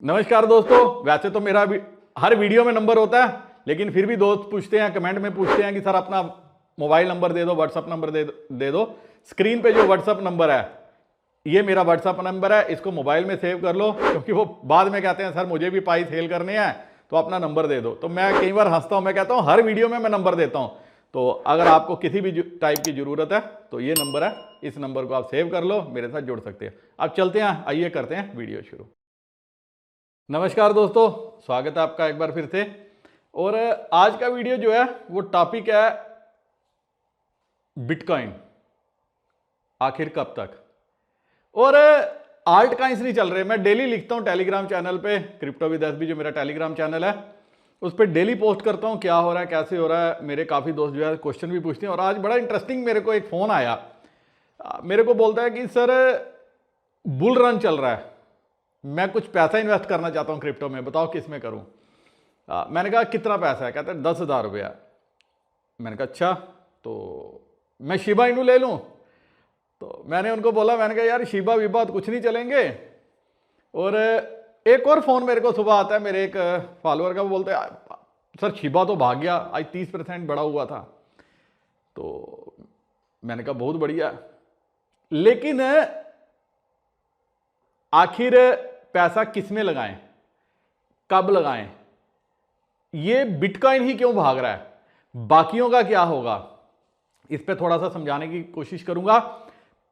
नमस्कार दोस्तों। वैसे तो मेरा हर वीडियो में नंबर होता है, लेकिन फिर भी दोस्त पूछते हैं, कमेंट में पूछते हैं कि सर अपना मोबाइल नंबर दे दो, व्हाट्सअप नंबर दे दो। स्क्रीन पे जो व्हाट्सअप नंबर है, ये मेरा व्हाट्सअप नंबर है, इसको मोबाइल में सेव कर लो, क्योंकि वो बाद में कहते हैं सर मुझे भी पाई सेल करने हैं तो अपना नंबर दे दो। तो मैं कई बार हंसता हूं, मैं कहता हूं हर वीडियो में मैं नंबर देता हूं। तो अगर आपको किसी भी टाइप की जरूरत है तो ये नंबर है, इस नंबर को आप सेव कर लो, मेरे साथ जुड़ सकते हैं। अब चलते हैं, आइए करते हैं वीडियो शुरू। नमस्कार दोस्तों, स्वागत है आपका एक बार फिर से। और आज का वीडियो जो है वो टॉपिक है बिटकॉइन, आखिर कब तक। और आल्ट कॉइन्स नहीं चल रहे। मैं डेली लिखता हूं टेलीग्राम चैनल पे, क्रिप्टो विद एसबी जो मेरा टेलीग्राम चैनल है, उस पर डेली पोस्ट करता हूं क्या हो रहा है, कैसे हो रहा है। मेरे काफ़ी दोस्त जो है क्वेश्चन भी पूछते हैं। और आज बड़ा इंटरेस्टिंग मेरे को एक फ़ोन आया, मेरे को बोलता है कि सर बुल रन चल रहा है, मैं कुछ पैसा इन्वेस्ट करना चाहता हूं क्रिप्टो में, बताओ किस में करूं। मैंने कहा कितना पैसा है, कहते हैं 10,000 रुपया। मैंने कहा अच्छा, तो मैं शिबा इनू ले लूं। तो मैंने उनको बोला, मैंने कहा यार शिबा विबा तो कुछ नहीं चलेंगे। और एक और फ़ोन मेरे को सुबह आता है, मेरे एक फॉलोअर का, वो बोलते हैं सर शिबा तो भाग गया, आज 30% बढ़ा हुआ था। तो मैंने कहा बहुत बढ़िया, लेकिन आखिर पैसा किस में लगाएं, कब लगाएं, ये बिटकॉइन ही क्यों भाग रहा है, बाकियों का क्या होगा, इस पे थोड़ा सा समझाने की कोशिश करूंगा।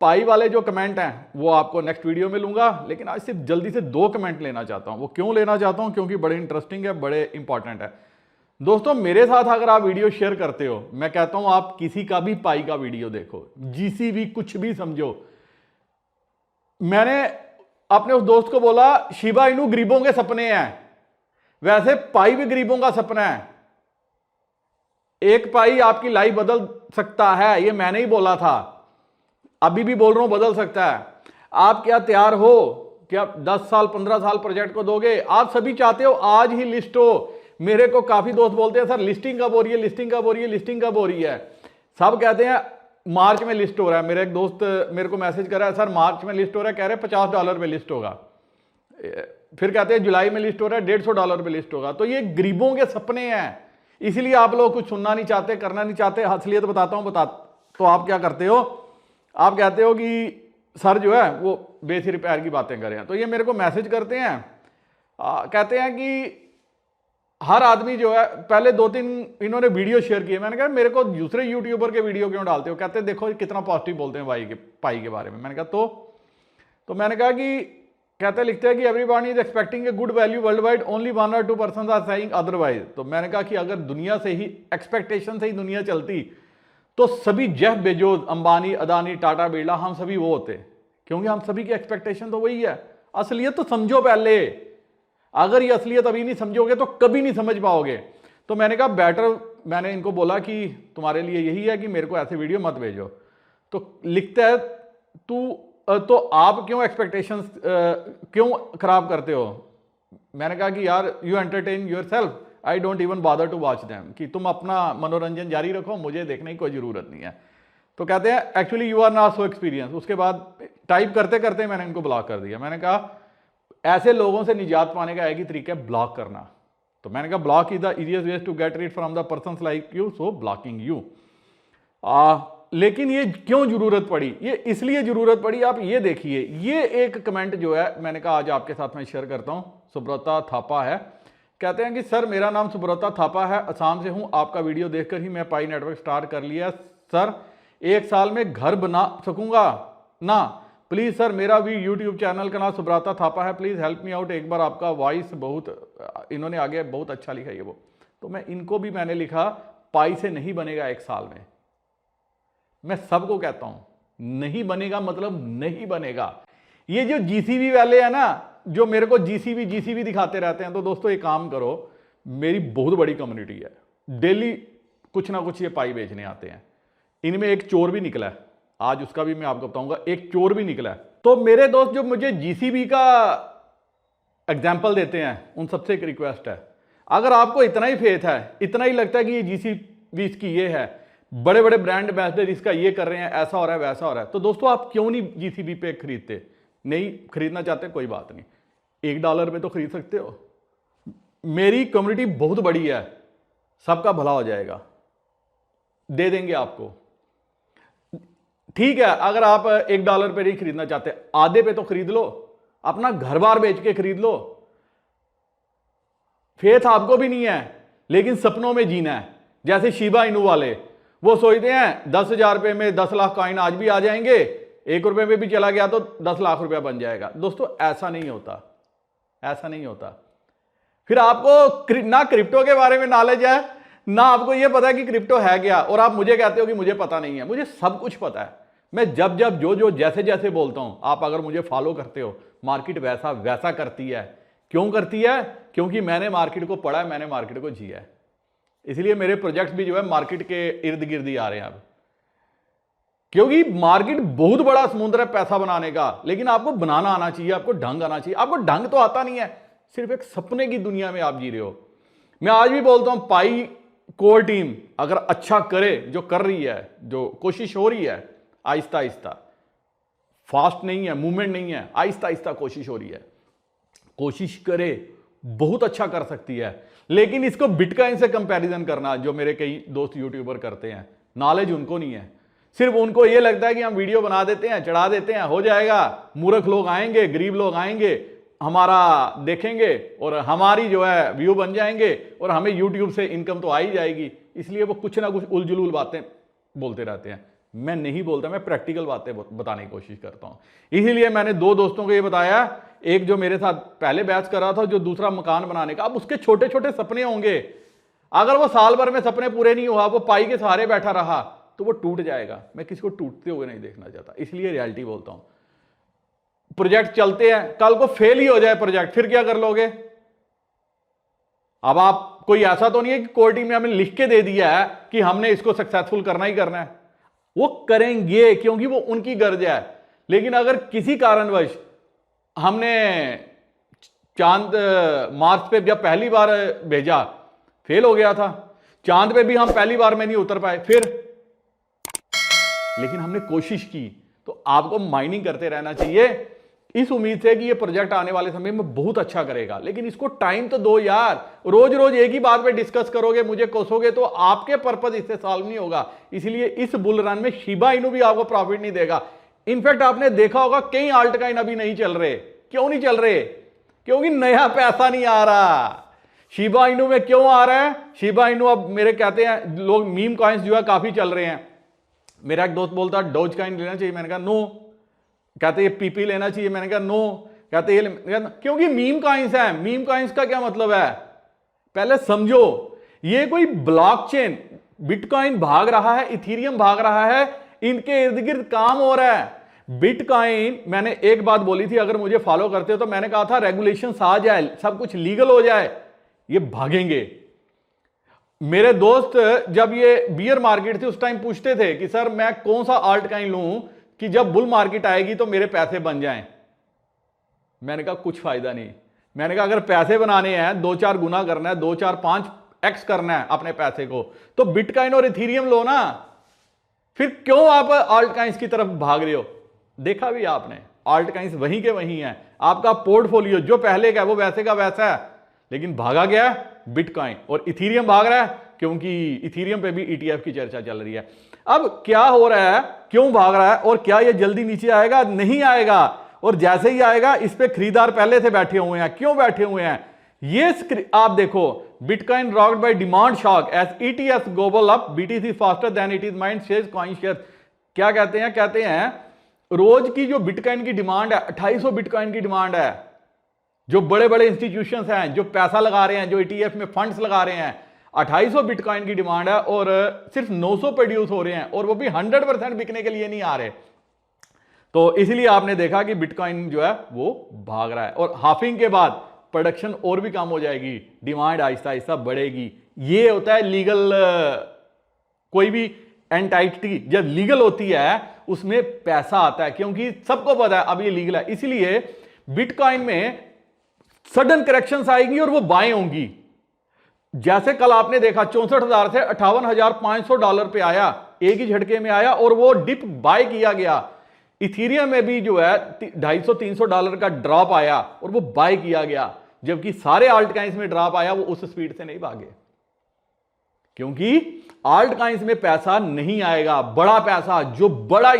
पाई वाले जो कमेंट हैं वो आपको नेक्स्ट वीडियो में लूंगा, लेकिन आज सिर्फ जल्दी से 2 कमेंट लेना चाहता हूं। वो क्यों लेना चाहता हूं, क्योंकि बड़े इंटरेस्टिंग है, बड़े इंपॉर्टेंट है। दोस्तों मेरे साथ अगर आप वीडियो शेयर करते हो, मैं कहता हूं आप किसी का भी पाई का वीडियो देखो, जीसीबी कुछ भी समझो। मैंने अपने उस दोस्त को बोला शिबा इनू गरीबों के सपने हैं, वैसे पाई भी गरीबों का सपना है। एक पाई आपकी लाइफ बदल सकता है, ये मैंने ही बोला था, अभी भी बोल रहा हूं बदल सकता है। आप क्या तैयार हो कि आप 10 साल 15 साल प्रोजेक्ट को दोगे? आप सभी चाहते हो आज ही लिस्ट हो। मेरे को काफी दोस्त बोलते हैं सर लिस्टिंग कब हो रही है, लिस्टिंग कब हो रही है, लिस्टिंग कब हो रही है। सब कहते हैं मार्च में लिस्ट हो रहा है। मेरा एक दोस्त मेरे को मैसेज कर रहा है सर मार्च में लिस्ट हो रहा है, कह रहे $50 पे लिस्ट होगा। फिर कहते हैं जुलाई में लिस्ट हो रहा है, $150 पे लिस्ट होगा। तो ये गरीबों के सपने हैं, इसलिए आप लोग कुछ सुनना नहीं चाहते, करना नहीं चाहते। असलियत बताता हूं, तो आप क्या करते हो, आप कहते हो कि सर जो है वो बेसिर पैर की बातें करें। तो ये मेरे को मैसेज करते हैं, कहते हैं कि हर आदमी जो है, पहले 2-3 इन्होंने वीडियो शेयर किए। मैंने कहा मेरे को दूसरे यूट्यूबर के वीडियो क्यों डालते हो? कहते हैं देखो कितना पॉजिटिव बोलते हैं पाई के बारे में। मैंने कहा तो मैंने कहा कि कहते लिखते हैं कि everybody is expecting a good value world wide, only 1 or 2% are saying otherwise. तो मैंने कहा कि अगर दुनिया से ही एक्सपेक्टेशन से ही दुनिया चलती तो सभी जेफ बेजोस, अंबानी, अदानी, टाटा, बिरला, हम सभी वो होते, क्योंकि हम सभी की एक्सपेक्टेशन तो वही है। असलियत तो समझो पहले, अगर ये असलियत अभी नहीं समझोगे तो कभी नहीं समझ पाओगे। तो मैंने कहा बेटर, मैंने इनको बोला कि तुम्हारे लिए यही है कि मेरे को ऐसे वीडियो मत भेजो। तो लिखता है तो आप क्यों एक्सपेक्टेशंस क्यों खराब करते हो? मैंने कहा कि यार you entertain yourself, I don't even bother to watch them, कि तुम अपना मनोरंजन जारी रखो, मुझे देखने की कोई जरूरत नहीं है। तो कहते हैं actually you are not so experience. उसके बाद टाइप करते करते मैंने इनको ब्लॉक कर दिया। मैंने कहा ऐसे लोगों से निजात पाने का एक ही तरीका है, ब्लॉक करना। तो मैंने कहा block is the easiest way to get rid from the persons like you, so blocking you. लेकिन ये क्यों जरूरत पड़ी? ये इसलिए जरूरत पड़ी, आप ये देखिए, ये एक कमेंट जो है मैंने कहा आज आपके साथ में शेयर करता हूं। सुब्रता थापा है, कहते हैं कि सर मेरा नाम सुब्रता थापा है, असम से हूं, आपका वीडियो देखकर ही मैं पाई नेटवर्क स्टार्ट कर लिया। सर 1 साल में घर बना सकूंगा ना? प्लीज सर, मेरा भी यूट्यूब चैनल का नाम सुब्रता थापा है, प्लीज हेल्प मी आउट। एक बार आपका वॉइस बहुत, इन्होंने आगे बहुत अच्छा लिखा है वो। तो मैं इनको भी मैंने लिखा पाई से नहीं बनेगा 1 साल में। मैं सबको कहता हूं नहीं बनेगा मतलब नहीं बनेगा। ये जो जीसीबी वाले हैं ना, जो मेरे को जीसीबी दिखाते रहते हैं, तो दोस्तों एक काम करो, मेरी बहुत बड़ी कम्युनिटी है, डेली कुछ ना कुछ ये पाई बेचने आते हैं। इनमें एक चोर भी निकला है, आज उसका भी मैं आपको बताऊंगा। एक चोर भी निकला है। तो मेरे दोस्त जो मुझे जीसीबी का एग्जाम्पल देते हैं, उन सबसे एक रिक्वेस्ट है, अगर आपको इतना ही फेथ है, इतना ही लगता है कि ये जीसीबी इसकी ये है, बड़े बड़े ब्रांड एम्बेसडर इसका ये कर रहे हैं, ऐसा हो रहा है वैसा हो रहा है, तो दोस्तों आप क्यों नहीं जीसीबी पे खरीदते? नहीं खरीदना चाहते कोई बात नहीं, $1 पे तो खरीद सकते हो। मेरी कम्युनिटी बहुत बड़ी है, सबका भला हो जाएगा, दे देंगे आपको। ठीक है, अगर आप $1 पे नहीं खरीदना चाहते, आधे पे तो खरीद लो, अपना घर बार बेच के खरीद लो। फेथ आपको भी नहीं है, लेकिन सपनों में जीना है। जैसे शिबा इनू वाले, वो सोचते हैं 10,000 रुपए में 10 लाख कॉइन आज भी आ जाएंगे, ₹1 में भी चला गया तो 10 लाख रुपया बन जाएगा। दोस्तों ऐसा नहीं होता, ऐसा नहीं होता। फिर आपको ना क्रिप्टो के बारे में नॉलेज है, ना आपको यह पता है कि क्रिप्टो है क्या, और आप मुझे कहते हो कि मुझे पता नहीं है। मुझे सब कुछ पता है। मैं जब जब जो जो जैसे जैसे बोलता हूं, आप अगर मुझे फॉलो करते हो, मार्केट वैसा वैसा करती है। क्यों करती है? क्योंकि मैंने मार्केट को पढ़ा है, मैंने मार्केट को जिया है। इसलिए मेरे प्रोजेक्ट भी जो है मार्केट के इर्द गिर्द ही आ रहे हैं अब। क्योंकि मार्केट बहुत बड़ा समुद्र है पैसा बनाने का, लेकिन आपको बनाना आना चाहिए, आपको ढंग आना चाहिए। आपको ढंग तो आता नहीं है, सिर्फ एक सपने की दुनिया में आप जी रहे हो। मैं आज भी बोलता हूं, पाई कोर टीम अगर अच्छा करे, जो कर रही है, जो कोशिश हो रही है, आहिस्ता आहिस्ता, फास्ट नहीं है, मूवमेंट नहीं है, आहिस्ता आहिस्ता कोशिश हो रही है, कोशिश करे, बहुत अच्छा कर सकती है। लेकिन इसको बिटकॉइन से कंपैरिजन करना, जो मेरे कई दोस्त यूट्यूबर करते हैं, नॉलेज उनको नहीं है। सिर्फ उनको यह लगता है कि हम वीडियो बना देते हैं, चढ़ा देते हैं, हो जाएगा, मूर्ख लोग आएंगे, गरीब लोग आएंगे, हमारा देखेंगे और हमारी जो है व्यू बन जाएंगे और हमें यूट्यूब से इनकम तो आ ही जाएगी। इसलिए वो कुछ ना कुछ उलझुल बातें बोलते रहते हैं। मैं नहीं बोलता, मैं प्रैक्टिकल बातें बताने की कोशिश करता हूं। इसीलिए मैंने 2 दोस्तों को ये बताया, एक जो मेरे साथ पहले बैच कर रहा था, जो दूसरा मकान बनाने का। अब उसके छोटे छोटे सपने होंगे, अगर वो साल भर में सपने पूरे नहीं हुआ, वो पाई के सहारे बैठा रहा, तो वो टूट जाएगा। मैं किसी को टूटते हुए नहीं देखना चाहता, इसलिए रियलिटी बोलता हूं। प्रोजेक्ट चलते हैं, कल को फेल ही हो जाए प्रोजेक्ट, फिर क्या कर लोगे? अब आप कोई ऐसा तो नहीं है कि कोर टीम ने हमें लिख के दे दिया है कि हमने इसको सक्सेसफुल करना ही करना है। वो करेंगे क्योंकि वो उनकी गर्ज है। लेकिन अगर किसी कारणवश हमने चांद मार्स पे जब पहली बार भेजा, फेल हो गया था, चांद पे भी हम पहली बार में नहीं उतर पाए, फिर लेकिन हमने कोशिश की, तो आपको माइनिंग करते रहना चाहिए, इस उम्मीद से कि ये प्रोजेक्ट आने वाले समय में बहुत अच्छा करेगा। लेकिन इसको टाइम तो दो यार। रोज रोज एक ही बात पे डिस्कस करोगे, मुझे कोसोगे, तो आपके पर्पज इससे सॉल्व नहीं होगा। इसलिए इस बुल रन में शिबा इनू भी आपको प्रॉफिट नहीं देगा। इनफैक्ट आपने देखा होगा कई आल्ट कॉइन अभी नहीं चल रहे। क्यों नहीं चल रहे? क्योंकि नया पैसा नहीं आ रहा। शिबा इनू में क्यों आ रहा है? शिबा इनू अब मेरे कहते हैं लोग, मीम कॉइन्स जो है काफी चल रहे हैं। मेरा एक दोस्त बोलता है डोज कॉइन लेना चाहिए, मैंने कहा नो। कहते ये पीपी लेना चाहिए, मैंने कहा नो। कहते ये क्योंकि मीम कॉइन्स है। मीम कॉइन्स का क्या मतलब है? पहले समझो, ये कोई ब्लॉकचेन, बिटकॉइन भाग रहा है, इथीरियम भाग रहा है, इनके इर्द गिर्द काम हो रहा है। बिटकॉइन, मैंने एक बात बोली थी, अगर मुझे फॉलो करते हो तो मैंने कहा था रेगुलेशन आ जाए, सब कुछ लीगल हो जाए, ये भागेंगे। मेरे दोस्त जब ये बियर मार्केट थी उस टाइम पूछते थे कि सर मैं कौन सा आल्ट कॉइन लूं कि जब बुल मार्केट आएगी तो मेरे पैसे बन जाएं। मैंने कहा कुछ फायदा नहीं। मैंने कहा अगर पैसे बनाने हैं, 2-4 गुना करना है, 2-4-5x करना है अपने पैसे को, तो बिटकॉइन और इथीरियम लो ना। फिर क्यों आप आल्ट कॉइन्स की तरफ भाग रहे हो? देखा भी आपने, आल्ट कॉइन्स वहीं के वहीं है। आपका पोर्टफोलियो जो पहले का है वो वैसे का वैसा है, लेकिन भागा गया बिटकॉइन और इथीरियम भाग रहा है, क्योंकि इथीरियम पे भी ETF की चर्चा चल रही है। अब क्या हो रहा है, क्यों भाग रहा है, और क्या ये जल्दी नीचे आएगा? नहीं आएगा। और जैसे ही आएगा, इस पे खरीदार पहले से बैठे हुए हैं। क्यों बैठे हुए हैं? ये आप देखो, bitcoin rocked by demand shock as ETFs global up, BTC faster than it is mind shares coin share. क्या कहते हैं? कहते हैं रोज की जो बिटकॉइन की डिमांड है, 2800 बिटकॉइन की डिमांड है। जो बड़े बड़े इंस्टीट्यूशंस हैं, जो पैसा लगा रहे हैं, जो ETF में फंड्स लगा रहे हैं, 2800 बिटकॉइन की डिमांड है और सिर्फ 900 प्रोड्यूस हो रहे हैं, और वो भी 100% बिकने के लिए नहीं आ रहे। तो इसलिए आपने देखा कि बिटकॉइन जो है वो भाग रहा है, और हाफिंग के बाद प्रोडक्शन और भी कम हो जाएगी, डिमांड आहिस्ता आहिस्ता बढ़ेगी। ये होता है लीगल, कोई भी एंटाइटी जब लीगल होती है उसमें पैसा आता है, क्योंकि सबको पता है अब ये लीगल है। इसलिए बिटकॉइन में सडन करेक्शंस आएगी और वो बाएं होंगी। जैसे कल आपने देखा 64,000 से $58,500 पे आया, एक ही झटके में आया, और वो डिप बाय किया गया। इथीरियम में भी जो है $250-300 का ड्रॉप आया और वो बाय किया गया, जबकि सारे आल्ट कॉइन्स में ड्रॉप आया, वो उस स्पीड से नहीं भागे, क्योंकि आल्ट कॉइन्स में पैसा नहीं आएगा। बड़ा पैसा, जो बड़ा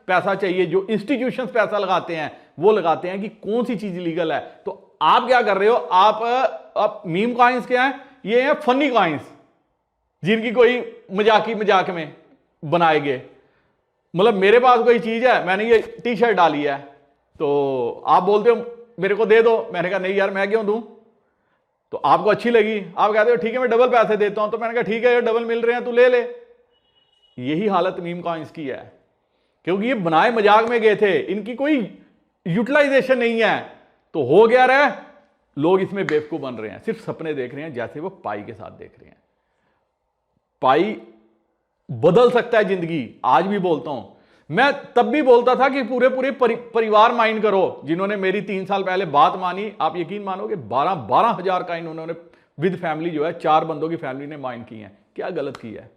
पैसा चाहिए, जो इंस्टीट्यूशंस पैसा लगाते हैं, वो लगाते हैं कि कौन सी चीज लीगल है। तो आप क्या कर रहे हो, आप मीम कॉइन्स क्या है, ये हैं फनी कॉइन्स, जिनकी कोई मजाक में बनाए गए। मतलब मेरे पास कोई चीज है, मैंने ये टी शर्ट डाली है, तो आप बोलते हो मेरे को दे दो, मैंने कहा नहीं यार मैं क्यों दूं, तो आपको अच्छी लगी, आप कहते हो ठीक है मैं डबल पैसे देता हूं, तो मैंने कहा ठीक है डबल मिल रहे हैं तू ले ले। यही हालत मीम कॉइन्स की है, क्योंकि ये बनाए मजाक में गए थे, इनकी कोई यूटिलाइजेशन नहीं है। तो हो गया रहा, लोग इसमें बेवकूफ बन रहे हैं, सिर्फ सपने देख रहे हैं, जैसे वो पाई के साथ देख रहे हैं। पाई बदल सकता है जिंदगी। आज भी बोलता हूं, मैं तब भी बोलता था कि पूरे परिवार माइंड करो। जिन्होंने मेरी 3 साल पहले बात मानी, आप यकीन मानोगे 12 हजार का इन्होंने विद फैमिली जो है 4 बंदों की फैमिली ने माइंड की है। क्या गलत किया है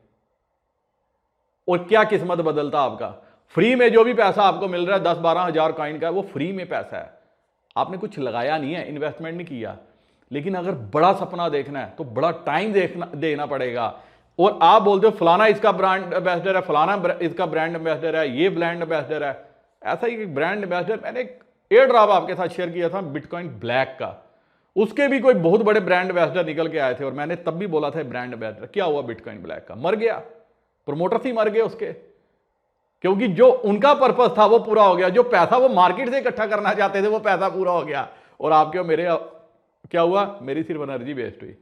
और क्या किस्मत बदलता आपका। फ्री में जो भी पैसा आपको मिल रहा है 10-12 हजार कॉइन का, वो फ्री में पैसा है, आपने कुछ लगाया नहीं है, इन्वेस्टमेंट नहीं किया। लेकिन अगर बड़ा सपना देखना है तो बड़ा टाइम देना पड़ेगा। और आप बोलते हो फलाना इसका ब्रांड एम्बेसडर है, फलाना इसका ब्रांड एम्बेसडर है, ये ब्रांड एम्बेसडर है। ऐसा ही ब्रांड एम्बेसडर, मैंने एक एयर ड्रॉप आपके साथ शेयर किया था बिटकॉइन ब्लैक का, उसके भी कोई बहुत बड़े ब्रांड एम्बेसडर निकल के आए थे, और मैंने तब भी बोला था ब्रांड एम्बेसडर। क्या हुआ बिटकॉइन ब्लैक का? मर गया, प्रोमोटर्स ही मर गए उसके, क्योंकि जो उनका पर्पस था वो पूरा हो गया, जो पैसा वो मार्केट से इकट्ठा करना चाहते थे वो पैसा पूरा हो गया। और आपके और मेरे क्या हुआ, मेरी सिर्फ एनर्जी वेस्ट हुई।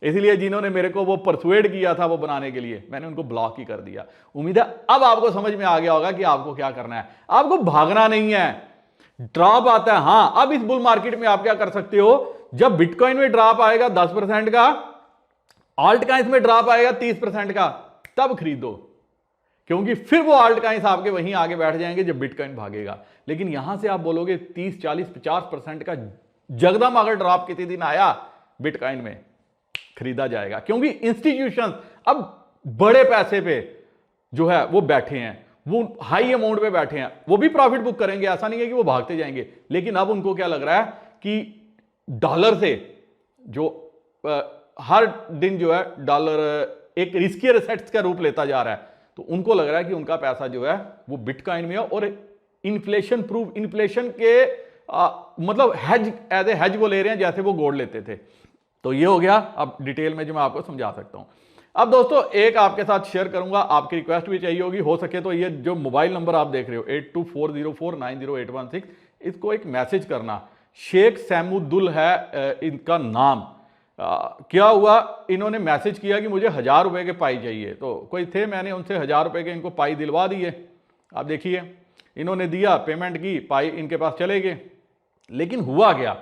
इसलिए जिन्होंने मेरे को वो परसुएड किया था वो बनाने के लिए, मैंने उनको ब्लॉक ही कर दिया। उम्मीद है अब आपको समझ में आ गया होगा कि आपको क्या करना है। आपको भागना नहीं है, ड्रॉप आता है। हां, अब इस बुल मार्केट में आप क्या कर सकते हो, जब बिटकॉइन में ड्रॉप आएगा 10% का, आल्ट कॉइन्स में ड्रॉप आएगा 30% का, तब खरीदो, क्योंकि फिर वो आल्ट कॉइन्स आपके वहीं आगे बैठ जाएंगे जब बिटकॉइन भागेगा। लेकिन यहां से आप बोलोगे 30, 40, 50% का जगदम अगर ड्रॉप किसी दिन आया बिटकॉइन में, खरीदा जाएगा, क्योंकि इंस्टीट्यूशंस अब बड़े पैसे पे जो है वो बैठे हैं, वो हाई अमाउंट पे बैठे हैं, वो भी प्रॉफिट बुक करेंगे। ऐसा नहीं है कि वो भागते जाएंगे, लेकिन अब उनको क्या लग रहा है कि डॉलर से जो हर दिन जो है डॉलर एक रिस्कियर एसेट्स का रूप लेता जा रहा है, तो उनको लग रहा है कि उनका पैसा जो है वो बिटकॉइन में है, और इन्फ्लेशन प्रूफ, इन्फ्लेशन के मतलब हेज, एज ए हेज वो ले रहे हैं जैसे वो गोल्ड लेते थे। तो ये हो गया अब डिटेल में जो मैं आपको समझा सकता हूं। अब दोस्तों एक आपके साथ शेयर करूंगा, आपकी रिक्वेस्ट भी चाहिए होगी, हो सके तो ये जो मोबाइल नंबर आप देख रहे हो 8240490816, इसको एक मैसेज करना। शेख सैमुद्दुल है इनका नाम। क्या हुआ, इन्होंने मैसेज किया कि मुझे 1000 रुपए के पाई चाहिए। तो कोई थे, मैंने उनसे 1000 रुपए के इनको पाई दिलवा दिए। आप देखिए इन्होंने दिया, पेमेंट की, पाई इनके पास चले गए। लेकिन हुआ क्या,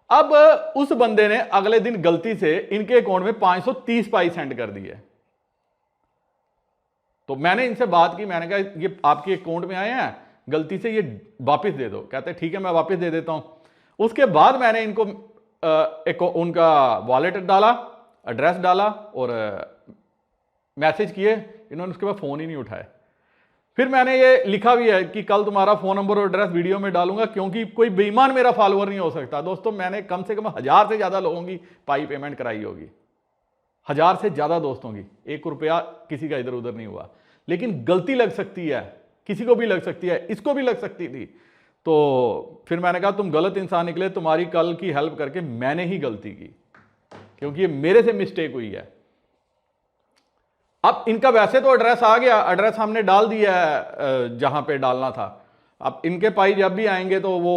अब उस बंदे ने अगले दिन गलती से इनके अकाउंट में 530 पाई सेंड कर दिए। तो मैंने इनसे बात की, मैंने कहा ये आपके अकाउंट में आए हैं, गलती से ये वापस दे दो। कहते हैं ठीक है मैं वापस दे देता हूं। उसके बाद मैंने इनको उनका वॉलेट डाला, एड्रेस डाला और मैसेज किए, इन्होंने उसके बाद फोन ही नहीं उठाए। फिर मैंने ये लिखा भी है कि कल तुम्हारा फोन नंबर और एड्रेस वीडियो में डालूंगा, क्योंकि कोई बेईमान मेरा फॉलोअर नहीं हो सकता। दोस्तों मैंने कम से कम 1000 से ज्यादा लोगों की पाई पेमेंट कराई होगी, 1000 से ज्यादा दोस्तों की, 1 रुपया किसी का इधर उधर नहीं हुआ। लेकिन गलती लग सकती है, किसी को भी लग सकती है, इसको भी लग सकती थी। तो फिर मैंने कहा तुम गलत इंसान निकले, तुम्हारी कल की हेल्प करके मैंने ही गलती की, क्योंकि ये मेरे से मिस्टेक हुई है। अब इनका वैसे तो एड्रेस आ गया, एड्रेस हमने डाल दिया है जहां पे डालना था। अब इनके पाई जब भी आएंगे तो वो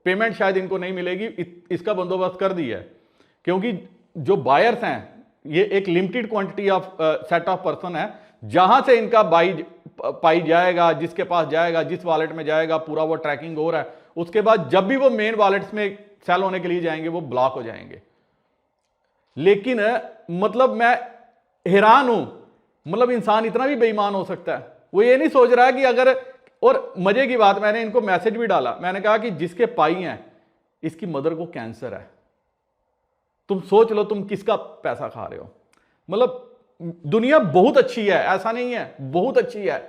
पेमेंट शायद इनको नहीं मिलेगी, इसका बंदोबस्त कर दिया है। क्योंकि जो बायर्स हैं ये एक limited quantity of set of person है, जहां से इनका पाई जाएगा, जिसके पास जाएगा, जिस वॉलेट में जाएगा, पूरा वो ट्रैकिंग हो रहा है। उसके बाद जब भी वो मेन वॉलेट्स में सेल होने के लिए जाएंगे वो ब्लॉक हो जाएंगे। लेकिन मतलब मैं हैरान हूं, मतलब इंसान इतना भी बेईमान हो सकता है। वो ये नहीं सोच रहा है कि अगर, और मजे की बात, मैंने इनको मैसेज भी डाला, मैंने कहा कि जिसके पाई हैं इसकी मदर को कैंसर है, तुम सोच लो तुम किसका पैसा खा रहे हो। मतलब दुनिया बहुत अच्छी है, ऐसा नहीं है, बहुत अच्छी है।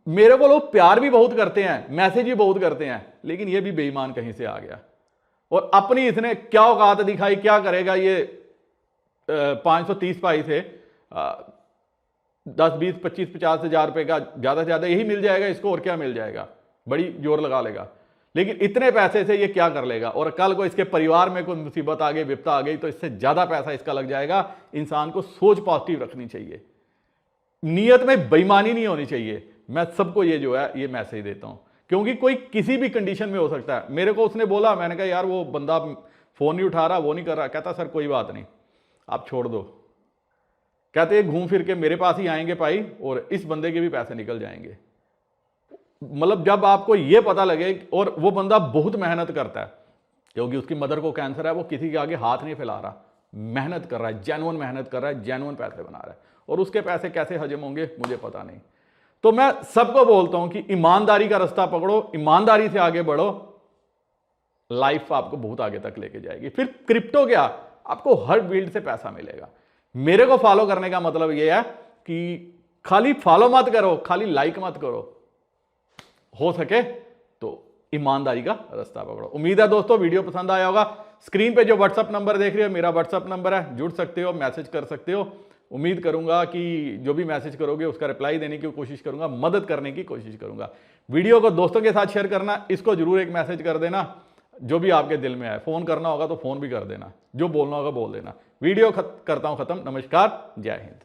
मेरे को लोग प्यार भी बहुत करते हैं, मैसेज भी बहुत करते हैं, लेकिन ये भी बेईमान कहीं से आ गया और अपनी इसने क्या औकात दिखाई, क्या करेगा ये 530 पाई थे 10 20 25 50 हजार रुपए का ज्यादा से ज्यादा यही मिल जाएगा इसको, और क्या मिल जाएगा, बड़ी जोर लगा लेगा। लेकिन इतने पैसे से ये क्या कर लेगा, और कल को इसके परिवार में कोई मुसीबत आ गई, विपता आ गई, तो इससे ज्यादा पैसा इसका लग जाएगा। इंसान को सोच पॉजिटिव रखनी चाहिए, नीयत में बेईमानी नहीं होनी चाहिए। मैं सबको ये जो है ये मैसेज देता हूं, क्योंकि कोई किसी भी कंडीशन में हो सकता है। मेरे को उसने बोला, मैंने कहा यार वो बंदा फोन नहीं उठा रहा, वो नहीं कर रहा, कहता सर कोई बात नहीं आप छोड़ दो, कहते घूम फिर के मेरे पास ही आएंगे भाई, और इस बंदे के भी पैसे निकल जाएंगे। मतलब जब आपको यह पता लगे, और वो बंदा बहुत मेहनत करता है, क्योंकि उसकी मदर को कैंसर है, वो किसी के आगे हाथ नहीं फैला रहा, मेहनत कर रहा है, जेन्युइन मेहनत कर रहा है, जेन्युइन पैसे बना रहा है, और उसके पैसे कैसे हजम होंगे मुझे पता नहीं। तो मैं सबको बोलता हूं कि ईमानदारी का रास्ता पकड़ो, ईमानदारी से आगे बढ़ो, लाइफ आपको बहुत आगे तक लेके जाएगी। फिर क्रिप्टो क्या, आपको हर फील्ड से पैसा मिलेगा। मेरे को फॉलो करने का मतलब यह है कि खाली फॉलो मत करो, खाली लाइक मत करो, हो सके तो ईमानदारी का रास्ता पकड़ो। उम्मीद है दोस्तों वीडियो पसंद आया होगा। स्क्रीन पे जो व्हाट्सअप नंबर देख रहे हो मेरा व्हाट्सअप नंबर है, जुड़ सकते हो, मैसेज कर सकते हो। उम्मीद करूंगा कि जो भी मैसेज करोगे उसका रिप्लाई देने की कोशिश करूंगा, मदद करने की कोशिश करूंगा। वीडियो को दोस्तों के साथ शेयर करना, इसको जरूर एक मैसेज कर देना जो भी आपके दिल में है। फोन करना होगा तो फोन भी कर देना, जो बोलना होगा बोल देना। वीडियो करता हूं खत्म। नमस्कार, जय हिंद।